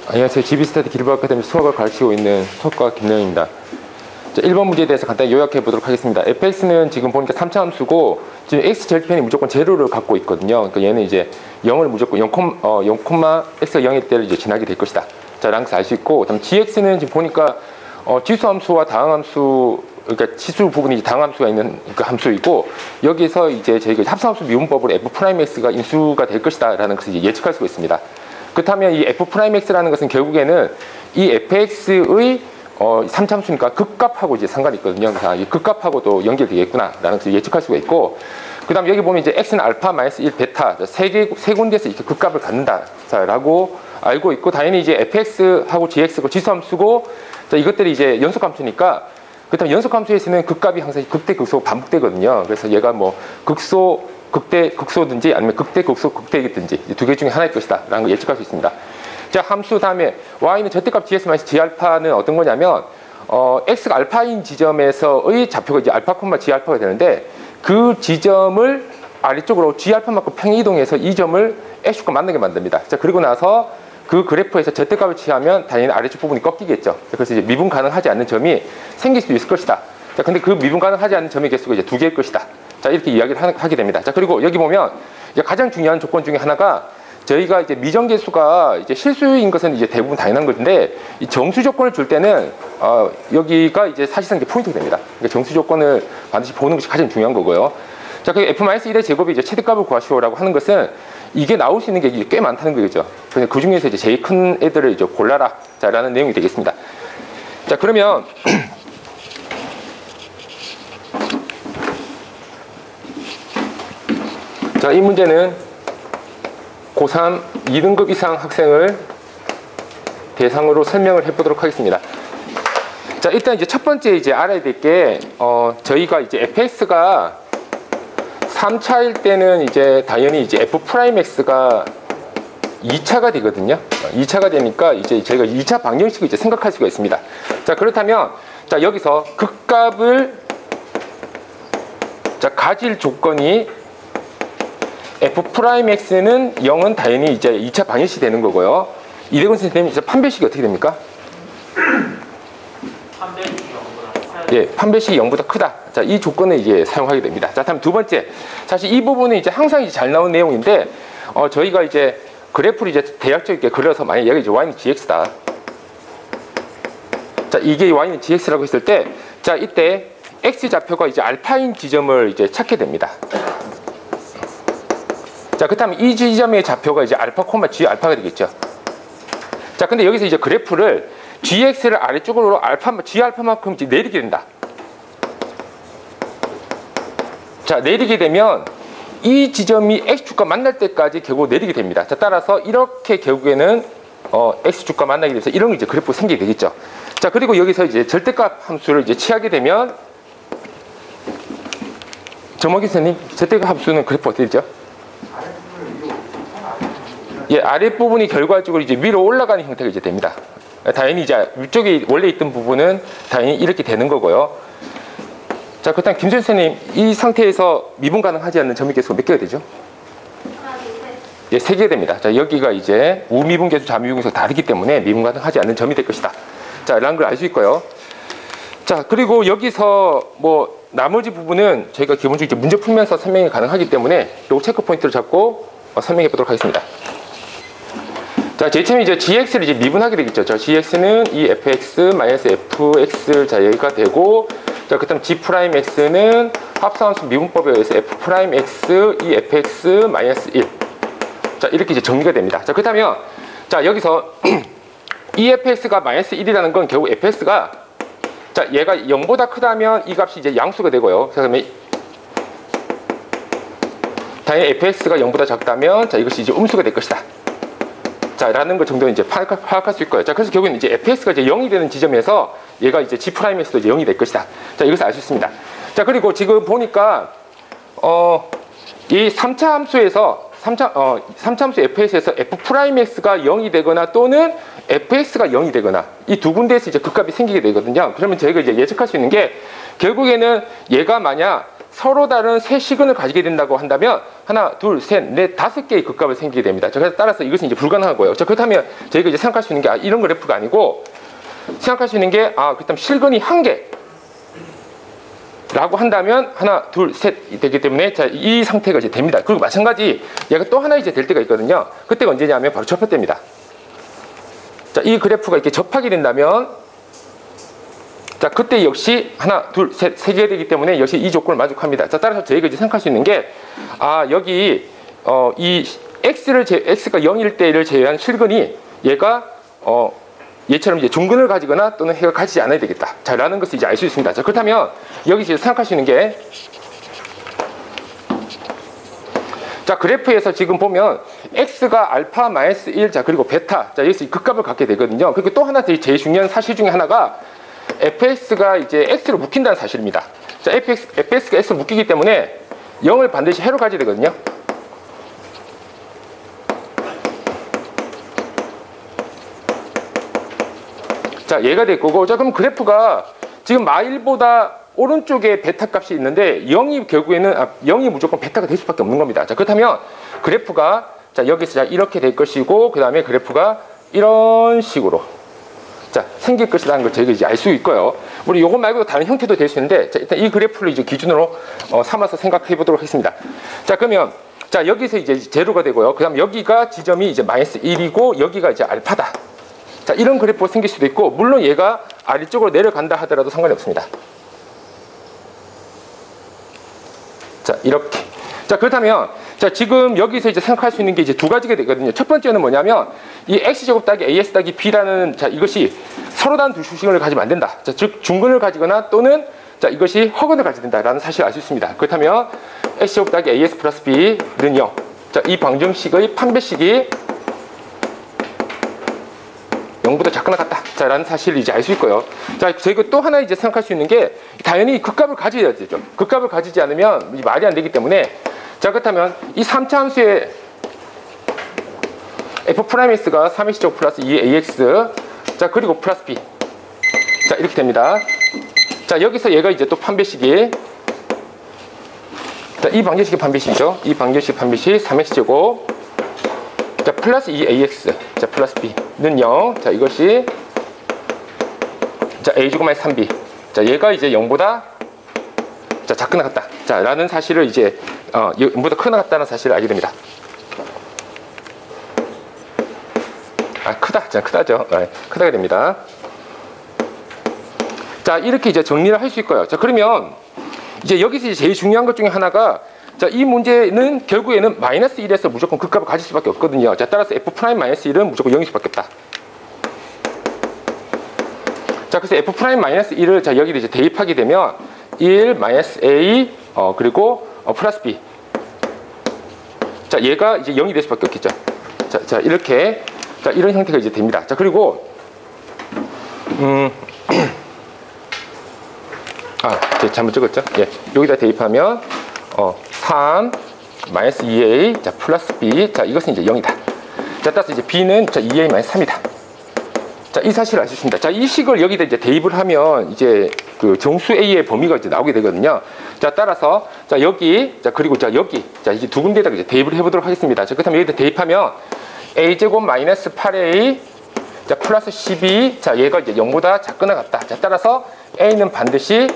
안녕하세요. GB스타디 기르바 아카데미 수학을 가르치고 있는 수학과 김영입니다. 자, 1번 문제에 대해서 간단히 요약해 보도록 하겠습니다. fx는 지금 보니까 3차 함수고 지금 x 절편이 무조건 제로를 갖고 있거든요. 그러니까 얘는 이제 0을 무조건 0, x가 0일 때를 이제 지나게 될 것이다. 자, 라는 알 수 있고, 그다음 gx는 지금 보니까 지수 함수와 다항 함수, 그러니까 치수 부분이 다항 함수가 있는 그 함수이고, 여기서 이제 저희가 합성함수 미분법으로 f'x가 인수가 될 것이다라는 것을 이제 예측할 수가 있습니다. 그렇다면 이 f'x라는 것은 결국에는 이 fx의 3차함수니까 극값하고 이제 상관이 있거든요. 그래서 이 극값하고도 연결되겠구나라는 것을 예측할 수가 있고, 그 다음 여기 보면 이제 x는 알파 마이너스 1 베타 세 군데에서 이렇게 극값을 갖는다라고 알고 있고, 당연히 이제 fx하고 gx가 지수함수고, 자, 이것들이 이제 연속함수니까, 그렇다면 연속함수에서는 극값이 항상 극대 극소 반복되거든요. 그래서 얘가 뭐 극대 극소든지 아니면 극대 극소 극대이든지 두 개 중에 하나일 것이다 라는 걸 예측할 수 있습니다. 자, 함수 다음에 y는 절대값 gs-g알파는 어떤 거냐면 x가 알파인 지점에서의 좌표가 이제 알파, g알파가 되는데, 그 지점을 아래쪽으로 g알파만큼 평이동해서 이 점을 x축과 만나게 만듭니다. 자, 그리고 나서 그 그래프에서 절대값을 취하면 당연히 아래쪽 부분이 꺾이겠죠. 그래서 이제 미분 가능하지 않는 점이 생길 수 있을 것이다. 자, 근데 그 미분 가능하지 않는 점의 개수가 이제 2개일 것이다. 자, 이렇게 이야기를 하게 됩니다. 자, 그리고 여기 보면 이제 가장 중요한 조건 중에 하나가, 저희가 이제 미정계수가 이제 실수인 것은 이제 대부분 당연한 건데, 이 정수 조건을 줄 때는 여기가 이제 사실상 이제 포인트가 됩니다. 그러니까 정수 조건을 반드시 보는 것이 가장 중요한 거고요. 자, 그 f-1의 제곱이 이제 최대값을 구하시오라고 하는 것은 이게 나올 수 있는 게 꽤 많다는 거죠. 그래서 그 중에서 이제 제일 큰 애들을 이제 골라라. 자, 라는 내용이 되겠습니다. 자, 그러면 자, 이 문제는 고3 2등급 이상 학생을 대상으로 설명을 해보도록 하겠습니다. 자, 일단 이제 첫 번째 이제 알아야 될 게, 저희가 이제 fx가 3차일 때는 이제 당연히 이제 f'x가 2차가 되거든요. 2차가 되니까 이제 저희가 2차 방정식을 이제 생각할 수가 있습니다. 자, 그렇다면, 자, 여기서 극값을 자, 가질 조건이 f'x는 0은 당연히 이제 2차 방정식이 되는 거고요. 이대근 선생님, 이제 판별식이 어떻게 됩니까? 예, 판별식이 0보다 크다. 자, 이 조건을 이제 사용하게 됩니다. 자, 다음 두 번째. 사실 이 부분은 이제 항상 이제 잘 나온 내용인데, 저희가 이제 그래프를 이제 대략적이게 그려서 만약 여기 이제 y는 gx다. 자, 이게 y는 gx라고 했을 때, 자, 이때 x 좌표가 이제 알파인 지점을 이제 찾게 됩니다. 자, 그렇다면 이 지점의 좌표가 이제 알파, g 알파가 되겠죠. 자, 근데 여기서 이제 그래프를 gx를 아래쪽으로 g 알파만큼 이제 내리게 된다. 자, 내리게 되면 이 지점이 x축과 만날 때까지 결국 내리게 됩니다. 자, 따라서 이렇게 결국에는 x축과 만나게 돼서 이런 이제 그래프가 생기게 되겠죠. 자, 그리고 여기서 이제 절대값 함수를 이제 취하게 되면, 정목기 선생님, 절대값 함수는 그래프 어떻게 되죠? 예, 아랫부분이 결과적으로 이제 위로 올라가는 형태가 이제 됩니다. 당연히 이제 위쪽에 원래 있던 부분은 당연히 이렇게 되는 거고요. 자, 그렇다면 김 선생님, 이 상태에서 미분 가능하지 않는 점의 개수가 몇 개가 되죠? 예, 3개가 됩니다. 자, 여기가 이제 우미분 계수, 자미분 계수가 다르기 때문에 미분 가능하지 않는 점이 될 것이다. 자, 라는 걸 알 수 있고요. 자, 그리고 여기서 뭐 나머지 부분은 저희가 기본적으로 이제 문제 풀면서 설명이 가능하기 때문에 요 체크 포인트를 잡고 설명해 보도록 하겠습니다. 자, 제일 처음에 이제 gx를 이제 미분하게 되겠죠. 자, gx는 이 fx-fx, 자, 여기가 되고, 자, 그 다음 g'x는 합성함수 미분법에 의해서 f'x, 이 fx-1. 자, 이렇게 이제 정리가 됩니다. 자, 그렇다면, 자, 여기서 이 fx가 -1이라는 건 결국 fx가, 자, 얘가 0보다 크다면 이 값이 이제 양수가 되고요. 자, 그러면 당연히 fx가 0보다 작다면, 자, 이것이 이제 음수가 될 것이다. 자, 라는 것 정도는 이제 파악할 수 있고요. 자, 그래서 결국은 이제 fx가 이제 0이 되는 지점에서 얘가 이제 g'에서도 이제 0이 될 것이다. 자, 이것을 알 수 있습니다. 자, 그리고 지금 보니까, 이 3차 함수에서, 3차 함수 fx에서 f'x가 0이 되거나 또는 fx가 0이 되거나 이 두 군데에서 이제 극값이 생기게 되거든요. 그러면 저희가 이제 예측할 수 있는 게, 결국에는 얘가 만약 서로 다른 세 시근을 가지게 된다고 한다면 하나, 둘, 셋, 넷, 다섯 개의 극값을 생기게 됩니다. 자, 그래서 따라서 이것은 이제 불가능한 거예요. 자, 그렇다면 저희가 이제 생각할 수 있는 게 이런 그래프가 아니고 생각할 수 있는 게 그렇다면 실근이 한 개. 라고 한다면 하나, 둘, 셋 되기 때문에 자, 이 상태가 이제 됩니다. 그리고 마찬가지 얘가 또 하나 이제 될 때가 있거든요. 그때가 언제냐면 바로 접합 때입니다. 자, 이 그래프가 이렇게 접하게 된다면 자, 그때 역시 하나, 둘, 셋, 세 개 되기 때문에 역시 이 조건을 만족합니다. 자, 따라서 저희가 이제 생각할 수 있는 게 여기 이 x가 0일 때를 제외한 실근이 얘가 얘처럼 이제 중근을 가지거나 또는 해가 가지지 않아야 되겠다. 자, 라는 것을 이제 알 수 있습니다. 자, 그렇다면 여기서 생각할 수 있는 게 자, 그래프에서 지금 보면 x가 알파 마이너스 1, 자, 그리고 베타, 자, 여기서 극값을 갖게 되거든요. 그리고 또 하나 제일 중요한 사실 중에 하나가 fx가 이제 x로 묶인다는 사실입니다. 자, fx가 x로 묶이기 때문에 0을 반드시 해로 가져야 되거든요. 자, 얘가 될 거고, 자, 그럼 그래프가 지금 마일보다 오른쪽에 베타 값이 있는데 0이 결국에는 0이 무조건 베타가 될 수밖에 없는 겁니다. 자, 그렇다면 그래프가 자, 여기서 자, 이렇게 될 것이고, 그 다음에 그래프가 이런 식으로 자, 생길 것이라는 걸 저희가 이제 알 수 있고요. 우리 요거 말고도 다른 형태도 될 수 있는데, 자, 일단 이 그래프를 이제 기준으로 삼아서 생각해 보도록 하겠습니다. 자, 그러면 자, 여기서 이제 제로가 되고요. 그 다음 여기가 지점이 이제 마이너스 1이고 여기가 이제 알파다. 자, 이런 그래프가 생길 수도 있고, 물론 얘가 아래쪽으로 내려간다 하더라도 상관이 없습니다. 자, 이렇게. 자, 그렇다면 자, 지금 여기서 이제 생각할 수 있는 게 이제 두 가지가 되거든요. 첫 번째는 뭐냐면 이 x제곱 따기 as 따기 b라는 자, 이것이 서로 다른 두 수식을 가지면 안 된다. 자, 즉 중근을 가지거나 또는 자, 이것이 허근을 가져야 된다라는 사실을 알 수 있습니다. 그렇다면 x제곱 따기 as 플러스 b는 0. 자, 이 방정식의 판별식이 0보다 작거나 같다. 자, 라는 사실을 이제 알 수 있고요. 자, 저희가 또 하나 이제 생각할 수 있는 게 당연히 극값을 가져야 되죠. 극값을 가지지 않으면 말이 안 되기 때문에 자, 그렇다면 이 3차 함수의 f'x가 3x제곱 플러스 2ax 자, 그리고 플러스 b 자, 이렇게 됩니다. 자, 여기서 얘가 이제 또 판별식이 자, 이 방정식의 판별식이죠. 이 방정식 판별식 3x제곱 자, 플러스 2ax 자, 플러스 b는 0. 자, 이것이 자, a제곱 마이너스 3b 자, 얘가 이제 0보다 자, 작거나 같다. 자, 라는 사실을 이제 0보다 크거나 같다는 사실을 알게 됩니다. 크다. 자, 크다죠. 크다가 됩니다. 자, 이렇게 이제 정리를 할 수 있고요. 자, 그러면 이제 여기서 이제 제일 중요한 것 중에 하나가 자, 이 문제는 결국에는 마이너스 1에서 무조건 극값을 가질 수밖에 없거든요. 자, 따라서 f' 마이너스 1은 무조건 0일 수밖에 없다. 자, 그래서 f' 마이너스 1을 자, 여기를 이제 대입하게 되면 1 마이너스 a 그리고 플러스 b 자, 얘가 이제 0이 될 수밖에 없겠죠. 자, 이렇게 자, 이런 형태가 이제 됩니다. 자, 그리고 제가 잘못 적었죠? 예, 여기다 대입하면 3 마이너스 2a 자, 플러스 b 자, 이것은 이제 0이다. 자, 따라서 이제 b는 자, 2a 마이너스 3이다. 자, 이 사실을 알 수 있습니다. 자, 이 식을 여기다 이제 대입을 하면 이제 그 정수 A의 범위가 이제 나오게 되거든요. 자, 따라서 자, 여기 자, 그리고 자, 여기 자, 이제 두 군데다가 이제 대입을 해보도록 하겠습니다. 자, 그렇다면 여기다 대입하면 a 제곱 마이너스 8a 자, 플러스 12 자, 얘가 이제 0보다 작거나 같다. 자, 따라서 a는 반드시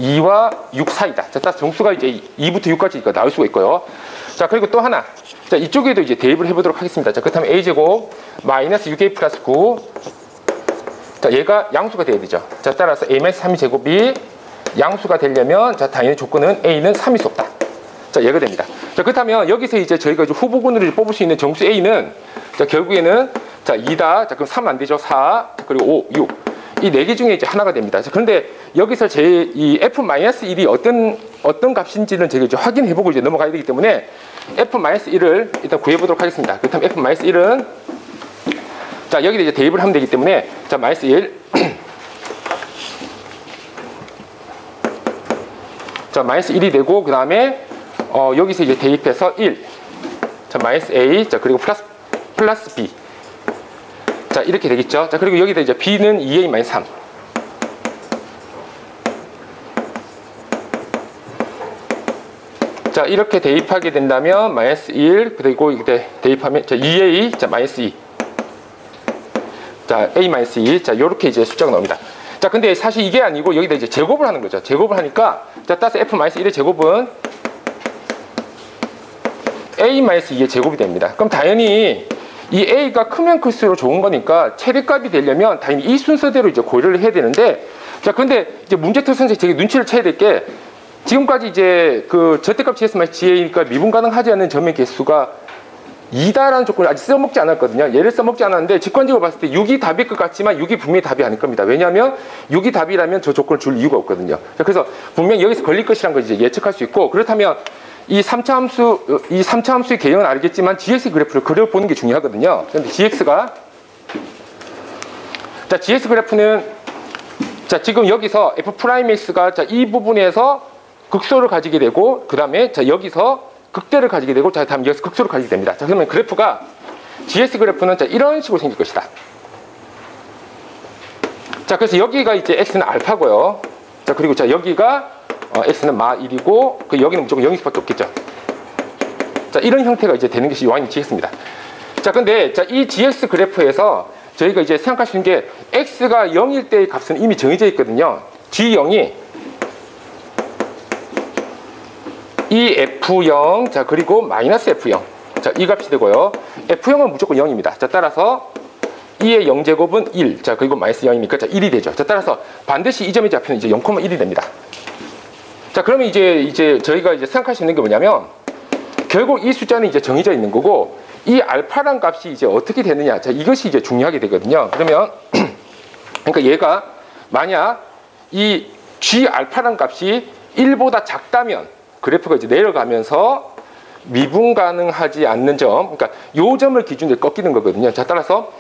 2와 6 사이다. 자, 따라서 정수가 이제 2부터 6까지 나올 수가 있고요. 자, 그리고 또 하나. 자, 이쪽에도 이제 대입을 해보도록 하겠습니다. 자, 그렇다면 a제곱 마이너스 6a 플러스 9 자, 얘가 양수가 돼야 되죠. 자, 따라서 a-3이 제곱이 양수가 되려면 자, 당연히 조건은 a는 3일 수 없다. 자, 얘가 됩니다. 자, 그렇다면 여기서 이제 저희가 이제 후보군으로 뽑을 수 있는 정수 a는 자, 결국에는 자, 2다. 자, 그럼 3 안 되죠. 4 그리고 5, 6 이 네 개 중에 이제 하나가 됩니다. 자, 그런데 여기서 제 이 f-1이 어떤 값인지는 제가 이제 확인해보고 이제 넘어가야 되기 때문에 f-1을 일단 구해보도록 하겠습니다. 그렇다면 f-1은 자, 여기다 이제 대입을 하면 되기 때문에 자, 마이너스 1 자, 마이너스 1이 되고 그 다음에 여기서 이제 대입해서 1 자, 마이너스 a 자, 그리고 플러스 b 자, 이렇게 되겠죠. 자, 그리고 여기다 이제 b는 2a 마이너스 3 자, 이렇게 대입하게 된다면 마이너스 1, 그리고 이때 대입하면 자, 2a, 자, 마이너스 2. 자, a 마이너스 2. 자, 요렇게 이제 숫자가 나옵니다. 자, 근데 사실 이게 아니고 여기다 이제 제곱을 하는 거죠. 제곱을 하니까 자, 따라서 f 마이너스 1의 제곱은 a 마이너스 2의 제곱이 됩니다. 그럼 당연히 이 a가 크면 클수록 좋은 거니까 최대값이 되려면 당연히 이 순서대로 이제 고려를 해야 되는데, 자, 근데 이제 문제풀이 선생님이 되게 눈치를 채야 될 게, 지금까지 이제 그 절대값 GS-GA니까 미분 가능하지 않는 점의 개수가 2다라는 조건을 아직 써먹지 않았거든요. 얘를 써먹지 않았는데 직관적으로 봤을 때 6이 답일 것 같지만 6이 분명히 답이 아닐 겁니다. 왜냐하면 6이 답이라면 저 조건을 줄 이유가 없거든요. 자, 그래서 분명히 여기서 걸릴 것이라는 걸 이제 예측할 수 있고, 그렇다면 이 3차 함수의 개형은 알겠지만 GX 그래프를 그려보는 게 중요하거든요. 그런데 GX가, 자, GX 그래프는, 자, 지금 여기서 F'X가 자, 이 부분에서 극소를 가지게 되고, 그 다음에 자, 여기서 극대를 가지게 되고, 자, 다음 여기서 극소를 가지게 됩니다. 자, 그러면 그래프가, GS 그래프는 자, 이런 식으로 생길 것이다. 자, 그래서 여기가 이제 X는 알파고요. 자, 그리고 자, 여기가 X는 마 1이고, 그 여기는 무조건 0일 수밖에 없겠죠. 자, 이런 형태가 이제 되는 것이 요한이 GX입니다. 자, 근데 자, 이 GX 그래프에서 저희가 이제 생각할 수 있는 게 X가 0일 때의 값은 이미 정해져 있거든요. G0이 이 F0, 자, 그리고 마이너스 F0. 자, 이 값이 되고요. F0은 무조건 0입니다. 자, 따라서 2의 0제곱은 1. 자, 그리고 마이너스 0이니까 자, 1이 되죠. 자, 따라서 반드시 이 점의 좌표는 이제 0,1이 됩니다. 자, 그러면 이제 저희가 이제 생각할 수 있는 게 뭐냐면, 결국 이 숫자는 이제 정해져 있는 거고, 이 알파란 값이 이제 어떻게 되느냐. 자, 이것이 이제 중요하게 되거든요. 그러면, 그러니까 얘가 만약 이 G 알파란 값이 1보다 작다면, 그래프가 이제 내려가면서 미분 가능하지 않는 점, 그러니까 요 점을 기준으로 꺾이는 거거든요. 자, 따라서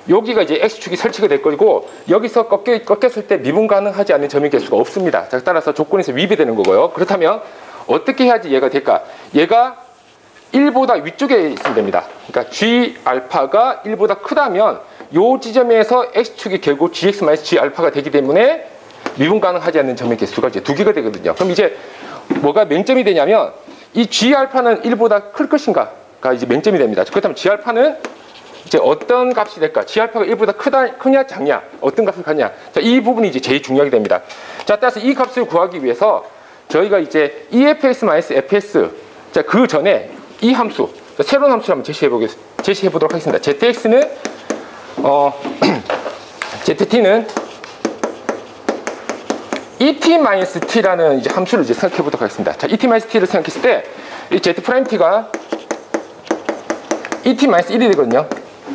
여기가 이제 X축이 설치가 될 거고, 여기서 꺾였을 때 미분 가능하지 않는 점의 개수가 없습니다. 자, 따라서 조건에서 위배되는 거고요. 그렇다면 어떻게 해야지 얘가 될까? 얘가 1보다 위쪽에 있으면 됩니다. 그러니까 G 알파가 1보다 크다면 요 지점에서 X축이 결국 GX-G 알파가 되기 때문에 미분 가능하지 않는 점의 개수가 이제 2개가 되거든요. 그럼 이제 뭐가 맹점이 되냐면, 이 G 알파는 1보다 클 것인가가 이제 맹점이 됩니다. 그렇다면 G 알파는 이제 어떤 값이 될까? G 알파가 1보다 크냐 작냐? 어떤 값을 갖냐? 자, 이 부분이 이제 제일 중요하게 됩니다. 자, 따라서 이 값을 구하기 위해서 저희가 이제 EFS-FS, 자, 그 전에 이 함수, 자, 새로운 함수를 한번 제시해 보도록 하겠습니다. ZX는 ZT는 ET-T라는 이제 함수를 이제 생각해 보도록 하겠습니다. 자, ET-T를 생각했을 때 이 Z'T가 ET-1이 되거든요.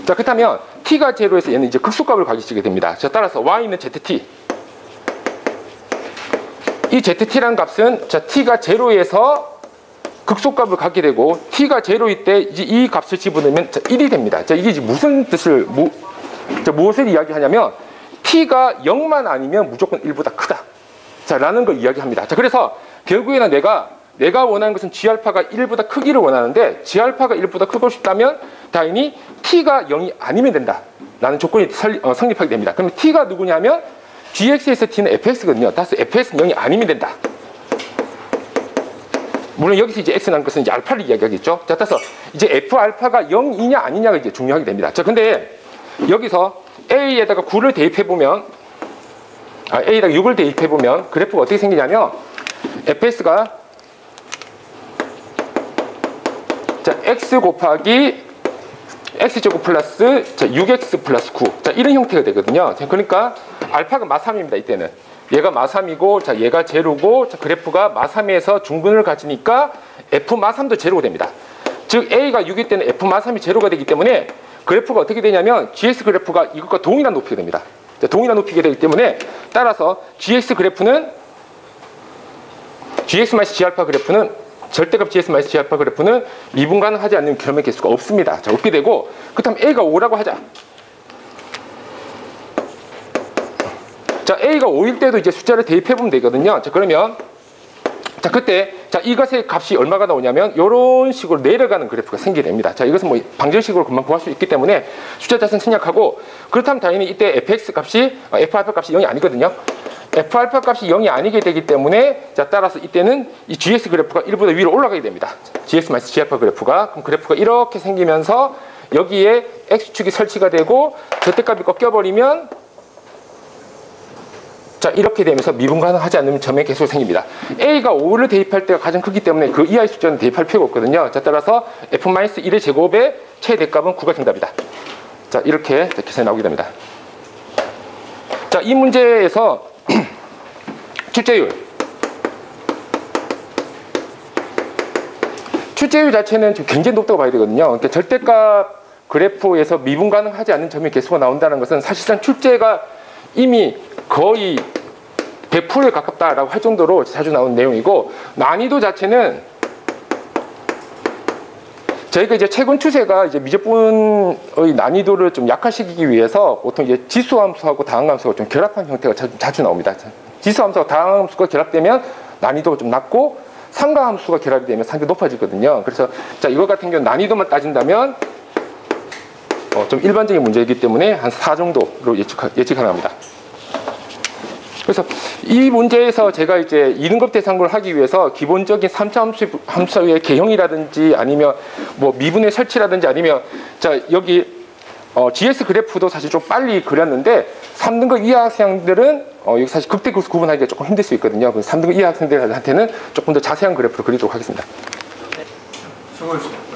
자, 그렇다면 T가 제로에서 얘는 이제 극소값을 가지게 됩니다. 자, 따라서 Y는 ZT. 이 ZT라는 값은 자, T가 제로에서 극소값을 갖게 되고, T가 제로일 때 이제 이 값을 집어넣으면 자, 1이 됩니다. 자, 이게 무슨 뜻을, 무엇을 이야기하냐면, T가 0만 아니면 무조건 1보다 크다. 자, 라는 걸 이야기합니다. 자, 그래서 결국에는 내가 원하는 것은 G알파가 1보다 크기를 원하는데, G알파가 1보다 크고 싶다면 당연히 T가 0이 아니면 된다 라는 조건이 성립하게 됩니다. 그럼 T가 누구냐면 GX에서 T는 FX거든요. 따라서 FX는 0이 아니면 된다. 물론 여기서 이제 X라는 것은 이제 알파를 이야기하겠죠. 자, 따라서 이제 F알파가 0이냐 아니냐가 이제 중요하게 됩니다. 자, 근데 여기서 A에다가 9를 대입해보면, A에다가 6을 대입해보면 그래프가 어떻게 생기냐면, FS가 자, X 곱하기 X제곱 플러스 자, 6X 플러스 9. 자, 이런 형태가 되거든요. 자, 그러니까 알파가 마3입니다. 이때는 얘가 마3이고, 자, 얘가 제로고, 자, 그래프가 마3에서 중근을 가지니까 F 마3도 제로가 됩니다. 즉 A가 6일 때는 F 마3이 제로가 되기 때문에 그래프가 어떻게 되냐면 GX 그래프가 이것과 동일한 높이가 됩니다. 자, 동일한 높이가 되기 때문에 따라서 GX 그래프는 GX-G 알파 그래프는 절대값 GS-G 알파 그래프는 미분 가능하지 않는 점의 개수가 없습니다. 자, 없게 되고, 그렇다면 A가 5라고 하자. 자, A가 5일 때도 이제 숫자를 대입해보면 되거든요. 자, 그러면 자, 그때 자, 이것의 값이 얼마가 나오냐면 이런 식으로 내려가는 그래프가 생기게 됩니다. 자, 이것은 뭐 방정식으로 금방 구할 수 있기 때문에 숫자 자체는 생략하고, 그렇다면 당연히 이때 fx 값이 F알파 값이 0이 아니거든요. F알파 값이 0이 아니게 되기 때문에 자 따라서 이때는 이 GS 그래프가 1보다 위로 올라가게 됩니다. GS-G알파 그래프가. 그럼 그래프가 이렇게 생기면서 여기에 X축이 설치가 되고 Z값이 꺾여버리면 자 이렇게 되면서 미분 가능하지 않는 점의 개수가 생깁니다. A가 5를 대입할 때가 가장 크기 때문에 그 이하의 숫자는 대입할 필요가 없거든요. 자 따라서 F-1의 제곱의 최대값은 9가 정답이다. 자 이렇게 계산이 나오게 됩니다. 자 이 문제에서 출제율 자체는 좀 굉장히 높다고 봐야 되거든요. 그러니까 절대값 그래프에서 미분 가능하지 않는 점의 개수가 나온다는 것은 사실상 출제가 이미 거의 100%에 가깝다라고 할 정도로 자주 나오는 내용이고, 난이도 자체는 저희가 이제 최근 추세가 이제 미적분의 난이도를 좀 약화시키기 위해서 보통 이제 지수함수하고 다항함수가 좀 결합한 형태가 자주 나옵니다. 지수함수와 다항함수가 결합되면 난이도가 좀 낮고 상가함수가 결합이 되면 상당히 높아지거든요. 그래서 자 이거 같은 경우 난이도만 따진다면 좀 일반적인 문제이기 때문에 한 4 정도로 예측 가능합니다. 그래서 이 문제에서 제가 이제 이등급 대상고를 하기 위해서 기본적인 3차 함수의 개형이라든지 아니면 뭐 미분의 설치라든지 아니면 자 여기 GS 그래프도 사실 좀 빨리 그렸는데 3등급 이하 학생들은 여기 사실 극대 극소 구분하기가 조금 힘들 수 있거든요. 그래서 3등급 이하 학생들한테는 조금 더 자세한 그래프를 그리도록 하겠습니다. 수고하셨습니다.